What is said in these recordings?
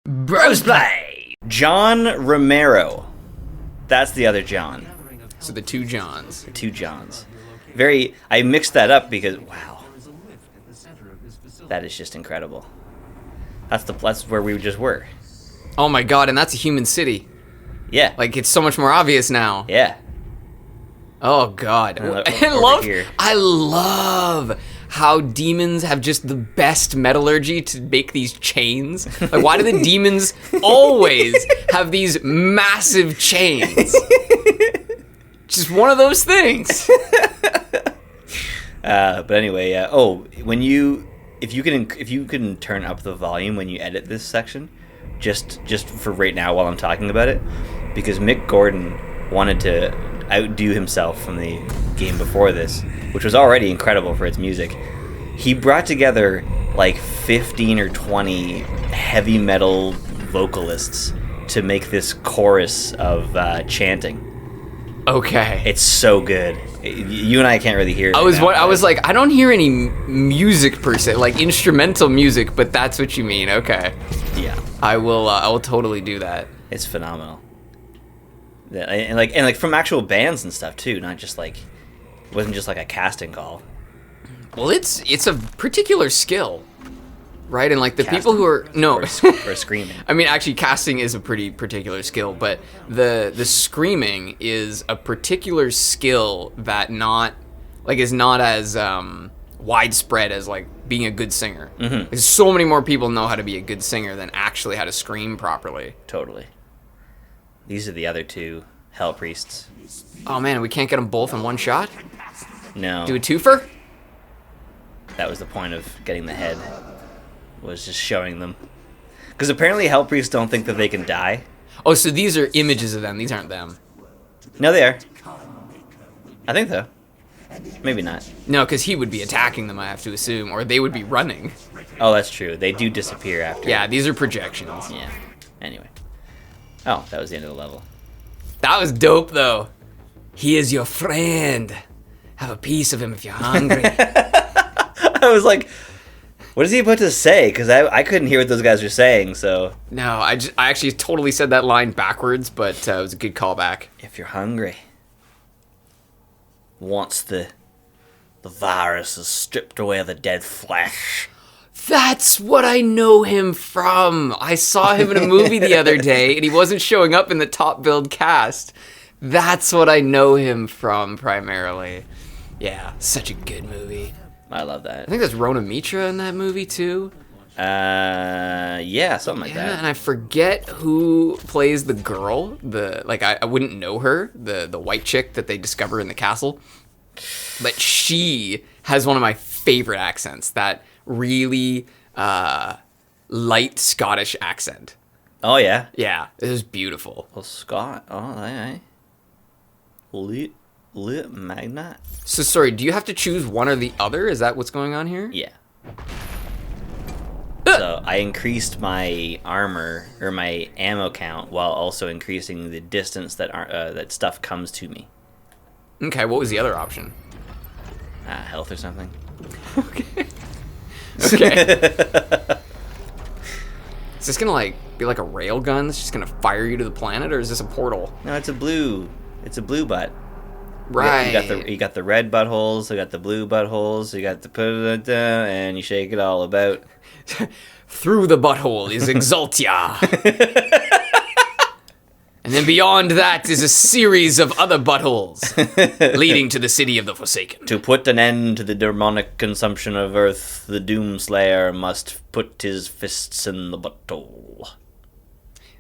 Bros Play! John Romero. That's the other John. So the two Johns. The two Johns. I mixed that up because, wow. That is just incredible. That's where we just were. Oh my god, and that's a human city. Yeah. Like, it's so much more obvious now. Yeah. Oh god. I love how demons have just the best metallurgy to make these chains. Like, why do the demons always have these massive chains? Just one of those things. But anyway, if you can turn up the volume when you edit this section, just for right now while I'm talking about it, because Mick Gordon wanted to outdo himself from the game before this, which was already incredible for its music. He brought together like 15 or 20 heavy metal vocalists to make this chorus of chanting. Okay. It's so good. You and I can't really hear it. I was like, I don't hear any music per se, like instrumental music, but that's what you mean. Okay. Yeah. I will totally do that. It's phenomenal. And like from actual bands and stuff too, not just like, it wasn't just like a casting call. Well, it's a particular skill, right? And like the Casting? people who are Or screaming. I mean, actually, casting is a pretty particular skill, but the screaming is a particular skill that is not as widespread as like being a good singer. Mm-hmm. Because so many more people know how to be a good singer than actually how to scream properly. Totally. These are the other two Hell Priests. Oh man, we can't get them both in one shot? No. Do a twofer? That was the point of getting the head, was just showing them. Because apparently Hell Priests don't think that they can die. Oh, so these are images of them. These aren't them. No, they are. I think so. Maybe not. No, because he would be attacking them, I have to assume, or they would be running. Oh, that's true. They do disappear after. Yeah, these are projections. Yeah. Anyway. Oh, that was the end of the level. That was dope, though. He is your friend. Have a piece of him if you're hungry. I was like, what is he about to say? Because I couldn't hear what those guys were saying, so... No, I actually totally said that line backwards, but it was a good callback. If you're hungry. Once the virus has stripped away the dead flesh... That's what I know him from. I saw him in a movie the other day, and he wasn't showing up in the top billed cast. That's what I know him from, primarily. Yeah, such a good movie. I love that. I think there's Rona Mitra in that movie, too. Yeah, something like that. Yeah, and I forget who plays the girl. I wouldn't know her, the white chick that they discover in the castle. But she has one of my favorite accents, that really light Scottish accent. Oh, yeah? Yeah, it was beautiful. Well, Scott, aye. Lit Magnat? So, sorry, do you have to choose one or the other? Is that what's going on here? Yeah. So, I increased my armor, or my ammo count, while also increasing the distance that stuff comes to me. Okay, what was the other option? Health or something. Okay. Okay. Is this gonna be like a rail gun that's just gonna fire you to the planet, or is this a portal? No, it's a blue butt. Right. You got the red buttholes, you got the blue buttholes, you got the and you shake it all about. Through the butthole is Exultia. And then beyond that is a series of other buttholes leading to the city of the Forsaken. To put an end to the demonic consumption of Earth, the Doomslayer must put his fists in the butthole.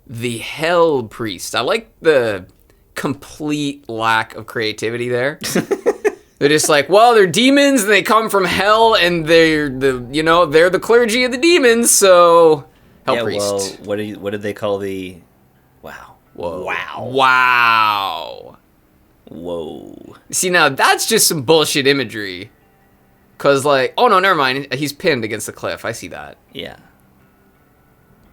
The Hell Priest. I like the complete lack of creativity there. They're just like, well, they're demons and they come from hell and they're the clergy of the demons, so Hell Priest. Well, what did they call the... Wow. Whoa. Wow. Whoa. See, now that's just some bullshit imagery. Because, oh no, never mind. He's pinned against the cliff. I see that. Yeah.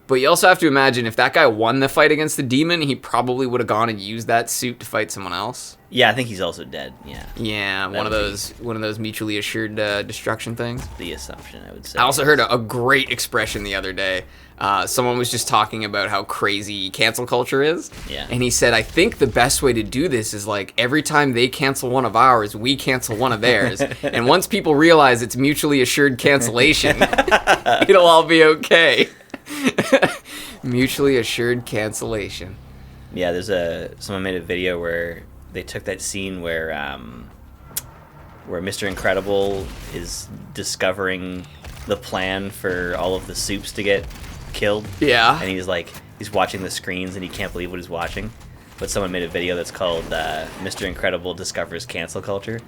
But you also have to imagine if that guy won the fight against the demon, he probably would have gone and used that suit to fight someone else. Yeah, I think he's also dead. Yeah. Yeah, one of those mutually assured destruction things. The assumption, I would say. I also heard a great expression the other day. Someone was just talking about how crazy cancel culture is. Yeah. And he said, I think the best way to do this is like every time they cancel one of ours, we cancel one of theirs. And once people realize it's mutually assured cancellation, it'll all be okay. Mutually assured cancellation. Yeah, someone made a video where they took that scene where Mr. Incredible is discovering the plan for all of the soups to get killed. Yeah. And he's watching the screens and he can't believe what he's watching. But someone made a video that's called Mr. Incredible Discovers Cancel Culture.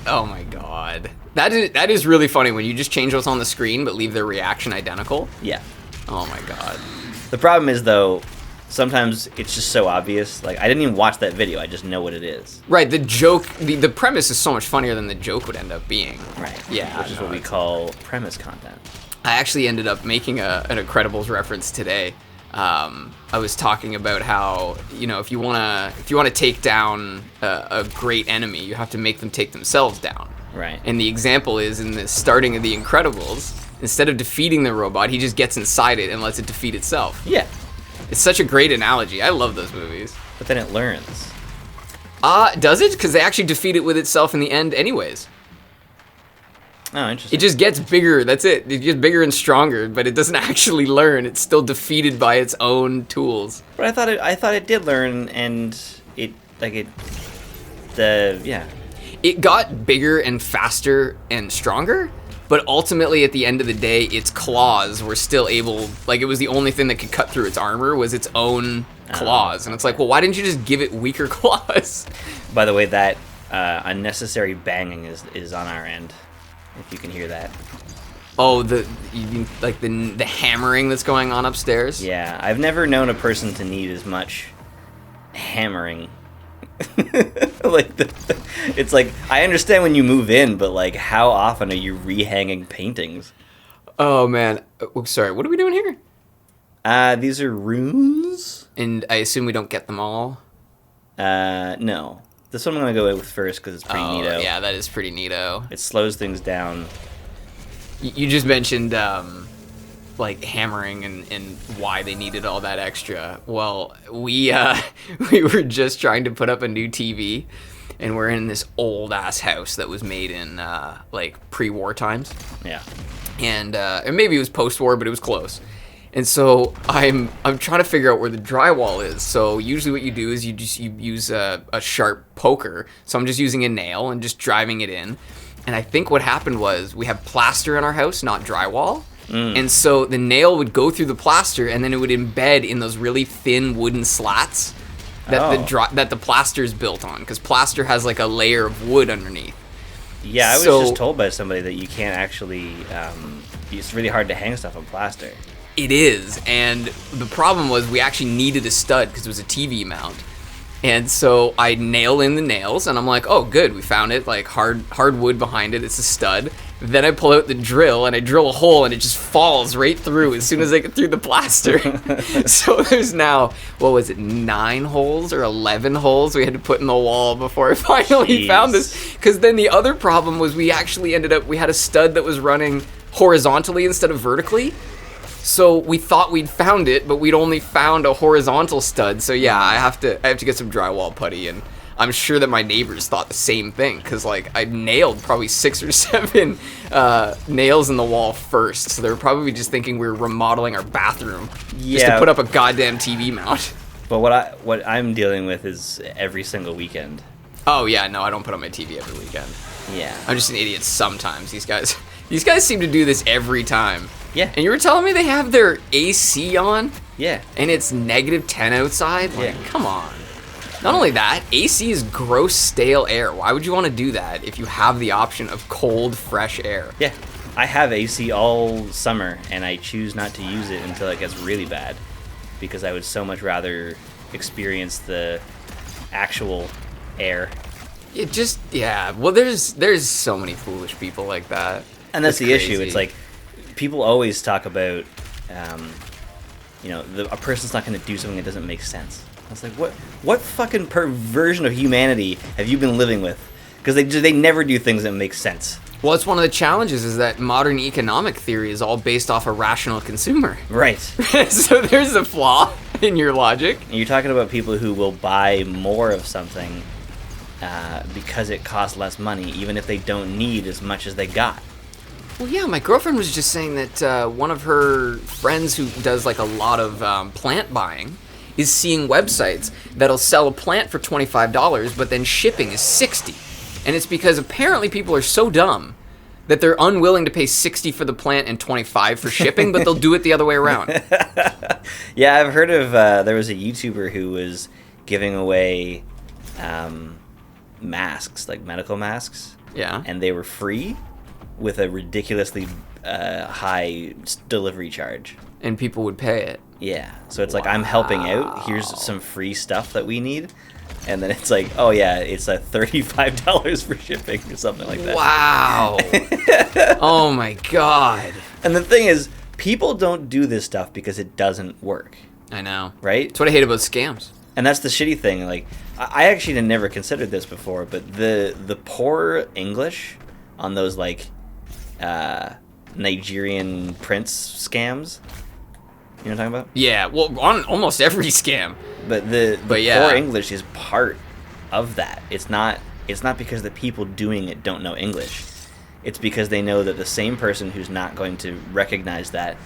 Oh my god. That is really funny when you just change what's on the screen but leave their reaction identical. Yeah. Oh my god. The problem is, though, sometimes it's just so obvious. Like, I didn't even watch that video. I just know what it is. Right, the joke, the premise is so much funnier than the joke would end up being. Right. Yeah. Which is what we call premise content. I actually ended up making an Incredibles reference today. I was talking about how, if you wanna take down a great enemy, you have to make them take themselves down. Right. And the example is in the starting of the Incredibles, instead of defeating the robot, he just gets inside it and lets it defeat itself. Yeah. It's such a great analogy. I love those movies. But then it learns. Does it? Because they actually defeat it with itself in the end anyways. Oh, interesting. It just gets bigger, that's it. It gets bigger and stronger, but it doesn't actually learn. It's still defeated by its own tools. But I thought it did learn, and it got bigger and faster and stronger, but ultimately at the end of the day, its claws were still able, it was the only thing that could cut through its armor was its own claws. And it's like, well, why didn't you just give it weaker claws? By the way, that unnecessary banging is on our end. If you can hear that. Oh, the hammering that's going on upstairs? Yeah, I've never known a person to need as much hammering. It's like, I understand when you move in, but how often are you rehanging paintings? Oh man, sorry, what are we doing here? These are runes? And I assume we don't get them all? No. This one I'm going to go with first because it's pretty neato. Yeah, that is pretty neato. It slows things down. You just mentioned, hammering and why they needed all that extra. Well, we were just trying to put up a new TV, and we're in this old-ass house that was made in, pre-war times. Yeah. And maybe it was post-war, but it was close. And so I'm trying to figure out where the drywall is. So usually what you do is you use a sharp poker. So I'm just using a nail and just driving it in. And I think what happened was we have plaster in our house, not drywall. And so the nail would go through the plaster and then it would embed in those really thin wooden slats that the plaster is built on. Because plaster has a layer of wood underneath. Yeah, I was just told by somebody that you can't actually... it's really hard to hang stuff on plaster. It is, and the problem was we actually needed a stud because it was a TV mount. And so I nail in the nails, and I'm like, oh, good, we found it, hard wood behind it, it's a stud. Then I pull out the drill, and I drill a hole, and it just falls right through as soon as I get through the plaster. So there's now, 9 holes or 11 holes we had to put in the wall before I finally found this. Because then the other problem was we actually we had a stud that was running horizontally instead of vertically. So we thought we'd found it, but we'd only found a horizontal stud. So yeah, I have to get some drywall putty, and I'm sure that my neighbors thought the same thing because I nailed probably 6 or 7 nails in the wall first. So they were probably just thinking we were remodeling our bathroom just to put up a goddamn TV mount. But what I'm dealing with is every single weekend. Oh yeah, no, I don't put on my TV every weekend. Yeah, I'm just an idiot sometimes. These guys seem to do this every time. Yeah. And you were telling me they have their AC on? Yeah. And it's -10 outside? Come on. Not only that, AC is gross, stale air. Why would you want to do that if you have the option of cold, fresh air? Yeah. I have AC all summer, and I choose not to use it until it gets really bad because I would so much rather experience the actual air. It just, well, there's so many foolish people like that. And that's the issue. It's people always talk about a person's not going to do something that doesn't make sense. I was like, what fucking perversion of humanity have you been living with? Because they never do things that make sense. Well, it's one of the challenges is that modern economic theory is all based off a rational consumer. Right. So there's a flaw in your logic. And you're talking about people who will buy more of something because it costs less money, even if they don't need as much as they got. Well, yeah, my girlfriend was just saying that one of her friends who does like a lot of plant buying is seeing websites that'll sell a plant for $25, but then shipping is $60. And it's because apparently people are so dumb that they're unwilling to pay $60 for the plant and $25 for shipping, but they'll do it the other way around. Yeah, I've heard of, there was a YouTuber who was giving away masks, like medical masks. Yeah. And they were free with a ridiculously high delivery charge. And people would pay it. Yeah. So it's like, I'm helping out. Here's some free stuff that we need. And then it's like, oh yeah, it's $35 for shipping or something like that. Wow. Oh my God. And the thing is, people don't do this stuff because it doesn't work. I know. Right? That's what I hate about scams. And that's the shitty thing. Like, I actually had never considered this before, but the poor English on those like Nigerian prince scams. You know what I'm talking about? Yeah, well, on almost every scam. But the yeah. poor English is part of that. It's not because the people doing it don't know English. It's because they know that the same person who's not going to recognize that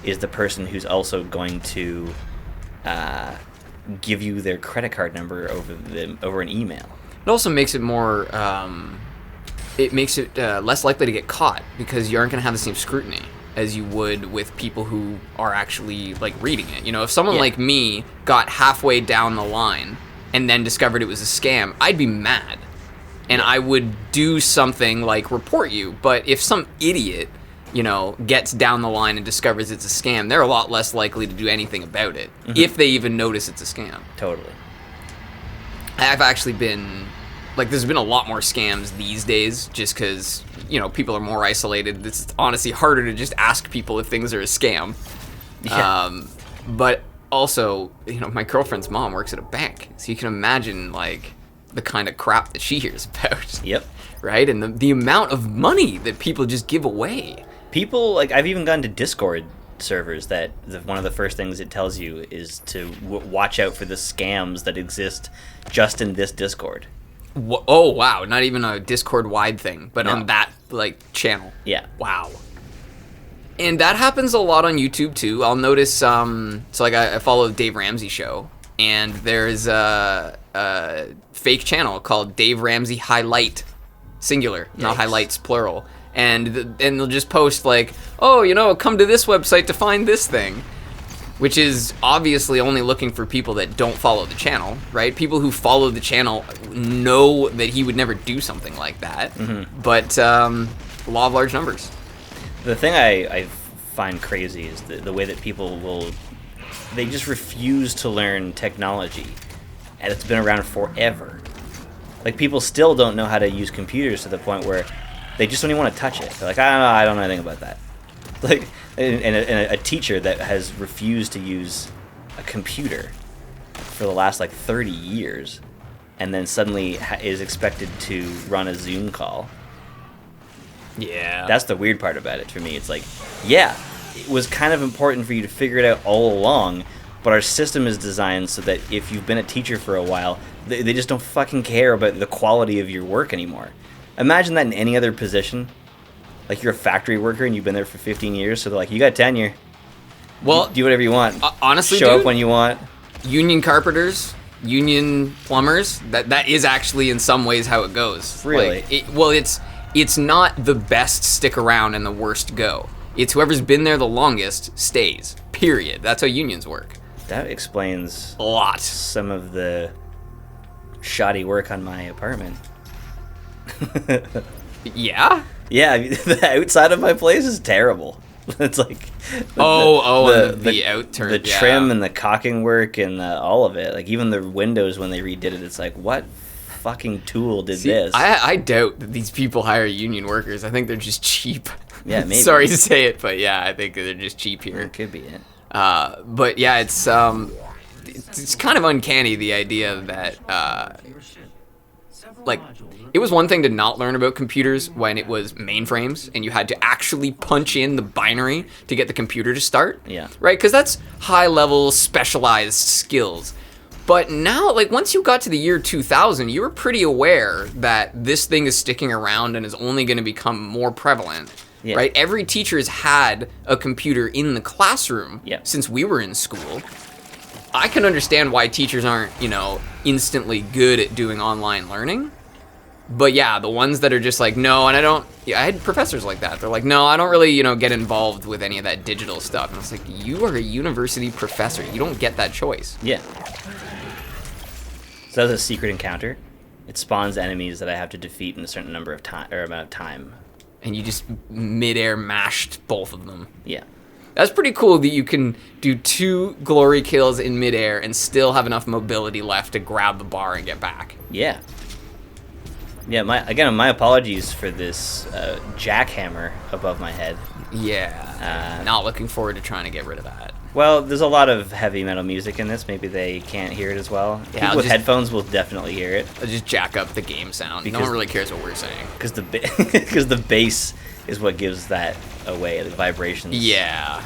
is the person who's also going to give you their credit card number over an email. It also makes it more. It makes it less likely to get caught because you aren't going to have the same scrutiny as you would with people who are actually like reading it. If someone like me got halfway down the line and then discovered it was a scam, I'd be mad. And I would do something like report you. But if some idiot, gets down the line and discovers it's a scam, they're a lot less likely to do anything about it, if they even notice it's a scam. Totally. I've actually been, there's been a lot more scams these days just because, people are more isolated. It's honestly harder to just ask people if things are a scam. Yeah. But also, my girlfriend's mom works at a bank, so you can imagine, the kind of crap that she hears about. Yep. Right? And the amount of money that people just give away. People, I've even gone to Discord servers that one of the first things it tells you is to watch out for the scams that exist just in this Discord. Oh, wow. Not even a Discord-wide thing, but on that, channel. Yeah. Wow. And that happens a lot on YouTube, too. I'll notice, I follow the Dave Ramsey show, and there's a fake channel called Dave Ramsey Highlight, singular, not highlights, plural. And they'll just post, come to this website to find this thing. Which is obviously only looking for people that don't follow the channel, right? People who follow the channel know that he would never do something like that. Mm-hmm. But law of large numbers. The thing I find crazy is the way that people they just refuse to learn technology. And it's been around forever. People still don't know how to use computers to the point where they just don't even want to touch it. They're like, I don't know anything about that. And a teacher that has refused to use a computer for the last 30 years and then suddenly is expected to run a Zoom call. Yeah. That's the weird part about it for me. It's it was kind of important for you to figure it out all along, but our system is designed so that if you've been a teacher for a while, they just don't fucking care about the quality of your work anymore. Imagine that in any other position. You're a factory worker and you've been there for 15 years, so they're like, you got tenure. Well, do whatever you want. Honestly, show up when you want. Union carpenters, union plumbers, that is actually in some ways how it goes. Really? It's not the best stick around and the worst go. It's whoever's been there the longest stays. Period. That's how unions work. That explains a lot. Some of the shoddy work on my apartment. Yeah? Yeah, the outside of my place is terrible. It's the outturn, the trim and the caulking work and all of it. Even the windows when they redid it, it's what fucking tool did this? I doubt that these people hire union workers. I think they're just cheap. Yeah, maybe. Sorry to say it, but yeah, I think they're just cheap here. It could be it. But yeah, it's kind of uncanny, the idea that like, it was one thing to not learn about computers when it was mainframes and you had to actually punch in the binary to get the computer to start. Yeah. Right? Because that's high-level, specialized skills. But now, like, once you got to the year 2000, you were pretty aware that this thing is sticking around and is only going to become more prevalent. Yeah. Right? Every teacher has had a computer in the classroom since we were in school. I can understand why teachers aren't, instantly good at doing online learning. But yeah, the ones that are just like, no, and I had professors like that. They're like, no, I don't really, get involved with any of that digital stuff. And it's like, you are a university professor. You don't get that choice. Yeah. So that's a secret encounter. It spawns enemies that I have to defeat in a certain number of time or amount of time. And you just midair mashed both of them. Yeah. That's pretty cool that you can do 2 glory kills in midair and still have enough mobility left to grab the bar and get back. Yeah. Yeah, my apologies for this jackhammer above my head. Yeah, not looking forward to trying to get rid of that. Well, there's a lot of heavy metal music in this. Maybe they can't hear it as well. Yeah, People with headphones will definitely hear it. I'll just jack up the game sound. No one really cares what we're saying. Because the bass is what gives that away, the vibrations. Yeah.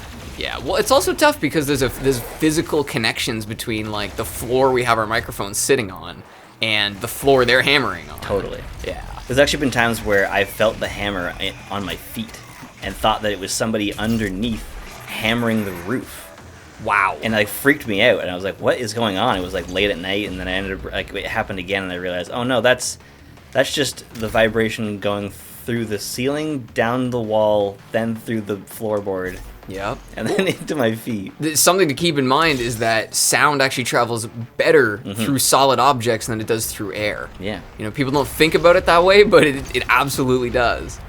Well, it's also tough because there's physical connections between, like, the floor we have our microphones sitting on and the floor they're hammering on. Totally. Yeah. There's actually been times where I felt the hammer on my feet and thought that it was somebody underneath hammering the roof. Wow. And it freaked me out, and I was like, what is going on? It was like late at night, and then I ended up, like, it happened again, and I realized, oh no, that's just the vibration going through the ceiling, down the wall, then through the floorboard. Yep. And then into my feet. Something to keep in mind is that sound actually travels better through solid objects than it does through air. Yeah. People don't think about it that way, but it absolutely does.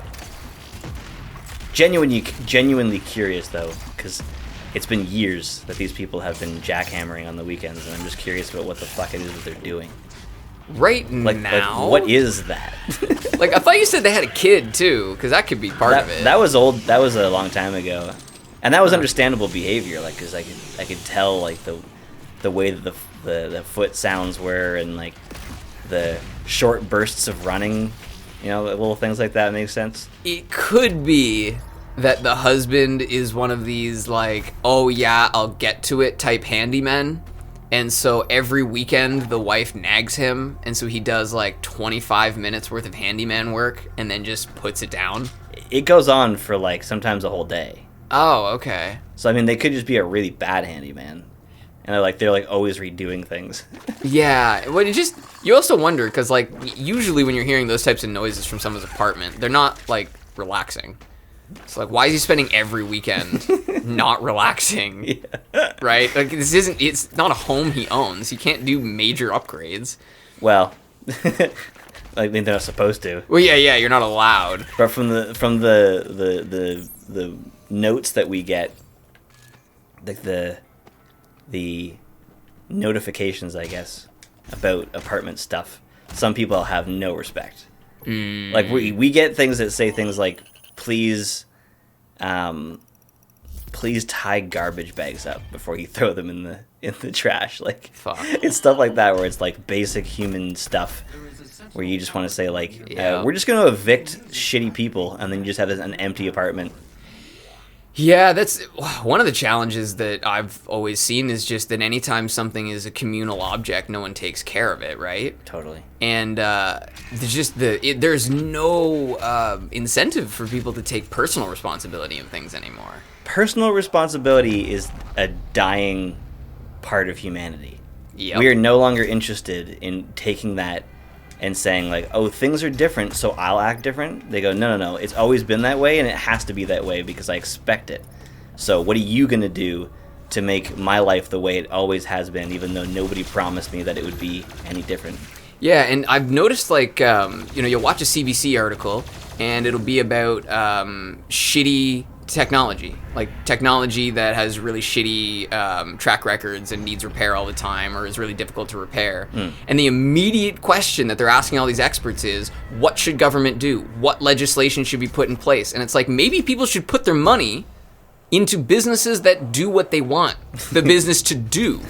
Genuinely curious, though, because it's been years that these people have been jackhammering on the weekends, and I'm just curious about what the fuck it is that they're doing. Right now? Like, what is that? Like, I thought you said they had a kid, too, because that could be part of it. That was old. That was a long time ago. And that was understandable behavior, like, because I could tell, like, the way that the foot sounds were, and, like, the short bursts of running, little things like that make sense. It could be that the husband is one of these, like, oh yeah, I'll get to it type handymen. And so every weekend the wife nags him, and so he does like 25 minutes worth of handyman work and then just puts it down. It goes on for, like, sometimes a whole day. Oh, okay. So, I mean, they could just be a really bad handyman. And they're always redoing things. Yeah, well, you also wonder, because, like, usually when you're hearing those types of noises from someone's apartment, they're not, like, relaxing. So, like, why is he spending every weekend not relaxing? Yeah. Right? Like, it's not a home he owns. He can't do major upgrades. Well, like, they're not supposed to. Well, yeah, you're not allowed. But from the notes that we get, like the notifications, I guess, about apartment stuff, some people have no respect. Like, we get things that say things like, please tie garbage bags up before you throw them in the trash. Like, fuck. It's stuff like that where it's like basic human stuff where you just want to say, like, we're just going to evict shitty people, and then you just have an empty apartment. Yeah, that's one of the challenges that I've always seen, is just that anytime something is a communal object, no one takes care of it, right? Totally. And there's no incentive for people to take personal responsibility in things anymore. Personal responsibility is a dying part of humanity. Yep. We are no longer interested in taking that and saying, like, oh, things are different, so I'll act different. They go, no, it's always been that way, and it has to be that way because I expect it. So what are you going to do to make my life the way it always has been, even though nobody promised me that it would be any different? Yeah, and I've noticed, like, you'll watch a CBC article, and it'll be about shitty technology, like technology that has really shitty track records and needs repair all the time, or is really difficult to repair. And the immediate question that they're asking all these experts is, what should government do? What legislation should be put in place? And it's like, maybe people should put their money into businesses that do what they want the business to do,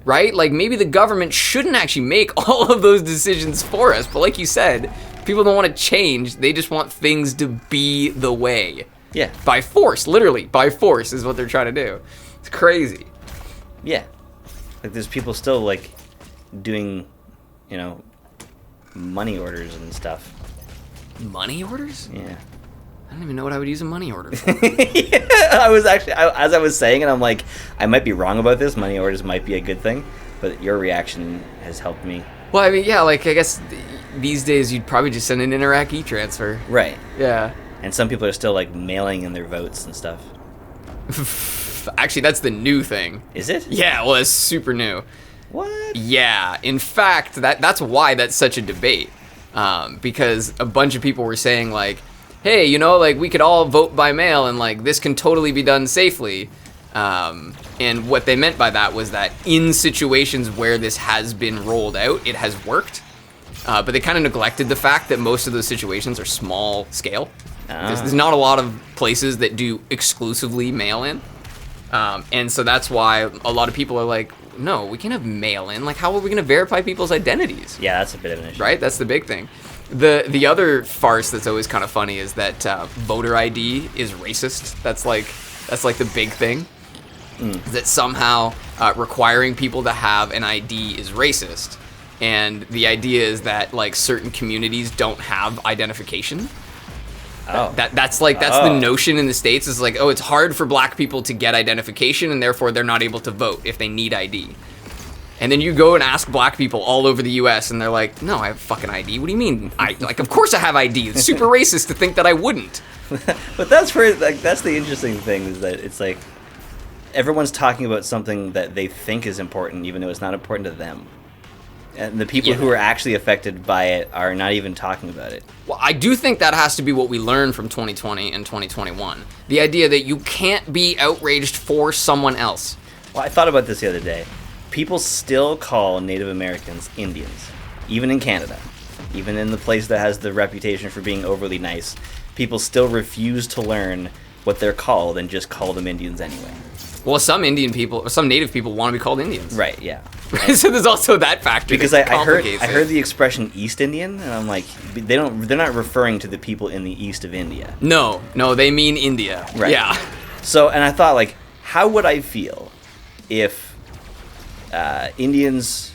right? Like, maybe the government shouldn't actually make all of those decisions for us. But like you said, people don't want to change. They just want things to be the way. Yeah. By force, literally. By force is what they're trying to do. It's crazy. Yeah. Like, there's people still, like, doing, money orders and stuff. Money orders? Yeah. I don't even know what I would use a money order for. Yeah, I was actually, as I was saying it, I'm like, I might be wrong about this. Money orders might be a good thing, but your reaction has helped me. Well, I mean, yeah, like, I guess these days you'd probably just send an Interac e-transfer. Right. Yeah. And some people are still, like, mailing in their votes and stuff. Actually, that's the new thing. Is it? Yeah, well, it's super new. What? Yeah. In fact, that's why that's such a debate. Because a bunch of people were saying, like, hey, like, we could all vote by mail and, like, this can totally be done safely. And what they meant by that was that in situations where this has been rolled out, it has worked. But they kind of neglected the fact that most of those situations are small scale. There's not a lot of places that do exclusively mail-in. And so that's why a lot of people are like, no, we can't have mail-in. Like, how are we going to verify people's identities? Yeah, that's a bit of an issue. Right? That's the big thing. The other farce that's always kind of funny is that voter ID is racist. That's like the big thing. That somehow requiring people to have an ID is racist. And the idea is that, like, certain communities don't have identification. Oh. That's the notion in the States, is like, oh, it's hard for black people to get identification, and therefore they're not able to vote if they need ID. And then you go and ask black people all over the U.S., and they're like, no, I have fucking ID. What do you mean? Of course I have ID. It's super racist to think that I wouldn't. But that's where, like, that's the interesting thing, is that it's like everyone's talking about something that they think is important, even though it's not important to them. And the people who are actually affected by it are not even talking about it. Well, I do think that has to be what we learned from 2020 and 2021. The idea that you can't be outraged for someone else. Well, I thought about this the other day. People still call Native Americans Indians, even in Canada. Even in the place that has the reputation for being overly nice, people still refuse to learn what they're called and just call them Indians anyway. Well, some Native people want to be called Indians. Right, yeah. So there's also that factor. Because I heard the expression East Indian, and I'm like, they're not referring to the people in the east of India. No, they mean India. Right. Yeah. So, and I thought, like, how would I feel if Indians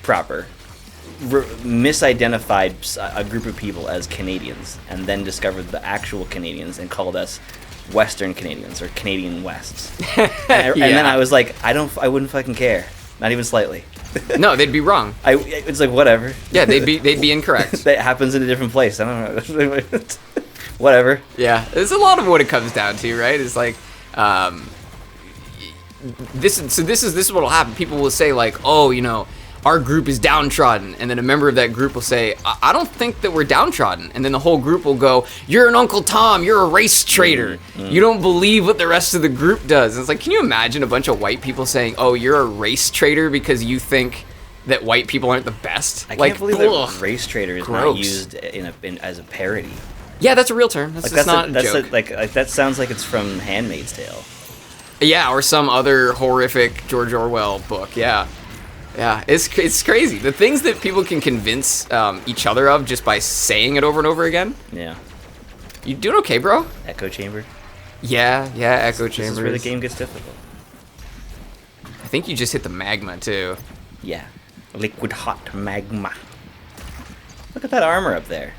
proper misidentified a group of people as Canadians, and then discovered the actual Canadians and called us Western Canadians or Canadian Wests? And then I was like, I wouldn't fucking care, not even slightly. No, they'd be wrong. It's like, whatever. Yeah, they'd be incorrect. That happens in a different place. I don't know. Whatever. Yeah, there's a lot of what it comes down to, right? It's like, this is what'll happen. People will say, like, oh, our group is downtrodden, and then a member of that group will say, I don't think that we're downtrodden, and then the whole group will go, you're an Uncle Tom, you're a race traitor, you don't believe what the rest of the group does. And it's like, can you imagine a bunch of white people saying, oh, you're a race traitor because you think that white people aren't the best? I can't believe that race traitor is not used as a parody. Yeah, that's a real term. That's not a joke. That sounds like it's from Handmaid's Tale. Yeah, or some other horrific George Orwell book. Yeah, it's crazy. The things that people can convince each other of just by saying it over and over again. Yeah. You doing okay, bro? Echo chamber. Yeah, echo chamber. This is where the game gets difficult. I think you just hit the magma too. Yeah, liquid hot magma. Look at that armor up there.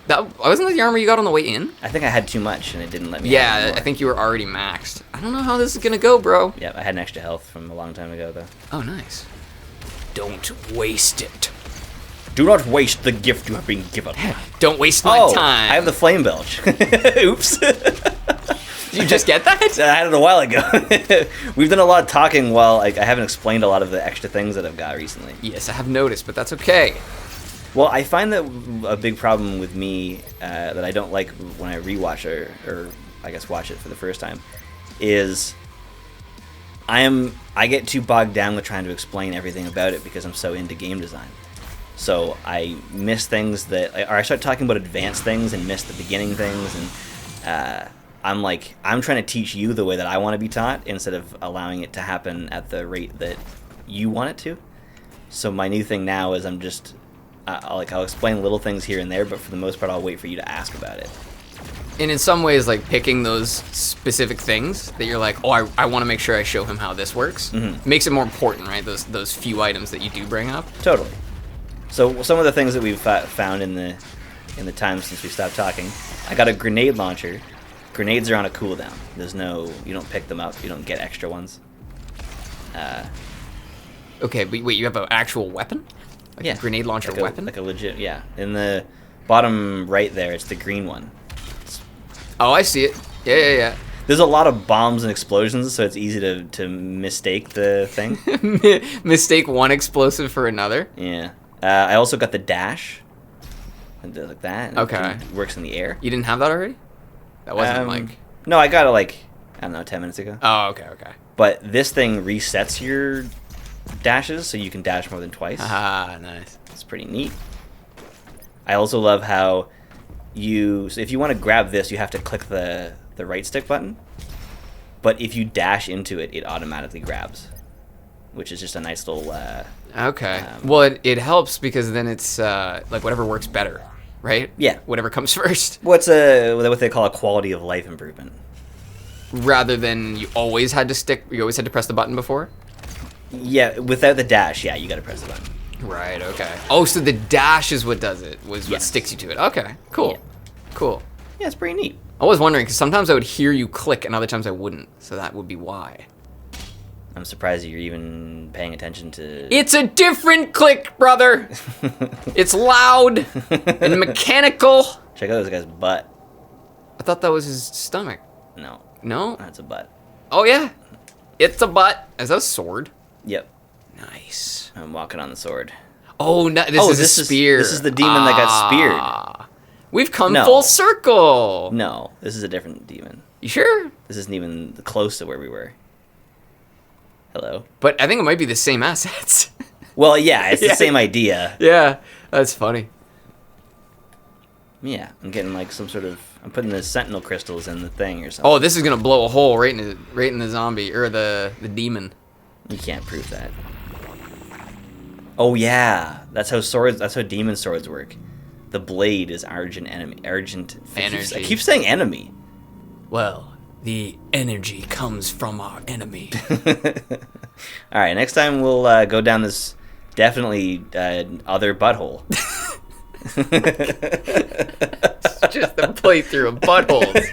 That wasn't that the armor you got on the way in? I think I had too much and it didn't let me. Yeah, I think you were already maxed. I don't know how this is gonna go, bro. Yeah, I had an extra health from a long time ago, though. Oh, nice. Don't waste it. Do not waste the gift you have been given. Don't waste my time. I have the flame belch. Oops. Did you just get that? I had it a while ago. We've done a lot of talking while I haven't explained a lot of the extra things that I've got recently. Yes, I have noticed, but that's okay. Well, I find that a big problem with me that I don't like when I rewatch or I guess watch it for the first time is I get too bogged down with trying to explain everything about it because I'm so into game design. So I miss things or I start talking about advanced things and miss the beginning things, and I'm trying to teach you the way that I want to be taught instead of allowing it to happen at the rate that you want it to. So my new thing now is I'm just I'll explain little things here and there, but for the most part I'll wait for you to ask about it. And in some ways, like picking those specific things that you're like, oh, I want to make sure I show him how this works, makes it more important, right? Those few items that you do bring up. Totally. So some of the things that we've found in the time since we stopped talking, I got a grenade launcher. Grenades are on a cooldown. You don't pick them up. You don't get extra ones. Okay, but wait, you have an actual weapon? Like a grenade launcher weapon? Like a legit, yeah. In the bottom right there, it's the green one. Oh, I see it. Yeah. There's a lot of bombs and explosions, so it's easy to mistake the thing. Mistake one explosive for another? Yeah. I also got the dash. Like that. Okay. It works in the air. You didn't have that already? That wasn't No, I got it I don't know, 10 minutes ago. Oh, okay. But this thing resets your dashes, so you can dash more than twice. Ah, nice. It's pretty neat. I also love how so if you want to grab this, you have to click the right stick button. But if you dash into it, it automatically grabs, which is just a nice little... okay. Well, it helps because then it's like whatever works better, right? Yeah. Whatever comes first. What they call a quality of life improvement. Rather than you always had to press the button before? Yeah, without the dash, yeah, you got to press the button. Right, okay. Oh, so the dash is what does it, what sticks you to it. Okay, cool. Yeah. Cool. Yeah, it's pretty neat. I was wondering, because sometimes I would hear you click and other times I wouldn't, so that would be why. I'm surprised you're even paying attention to... It's a different click, brother! It's loud and mechanical. Check out this guy's butt. I thought that was his stomach. No. No? That's a butt. Oh, yeah. It's a butt. Is that a sword? Yep. Nice. I'm walking on the sword. Oh, no, this is a spear. This is the demon that got speared. We've come full circle. No, this is a different demon. You sure? This isn't even close to where we were. Hello. But I think it might be the same assets. Well, yeah, it's the same idea. Yeah, that's funny. Yeah, I'm getting some sort of... I'm putting the sentinel crystals in the thing or something. Oh, this is going to blow a hole right in the zombie, or the demon. You can't prove that. Oh, yeah. That's how demon swords work. The blade is argent enemy. Argent... Energy. I keep saying enemy. Well, the energy comes from our enemy. Alright, next time we'll go down this definitely other butthole. It's just a playthrough of buttholes.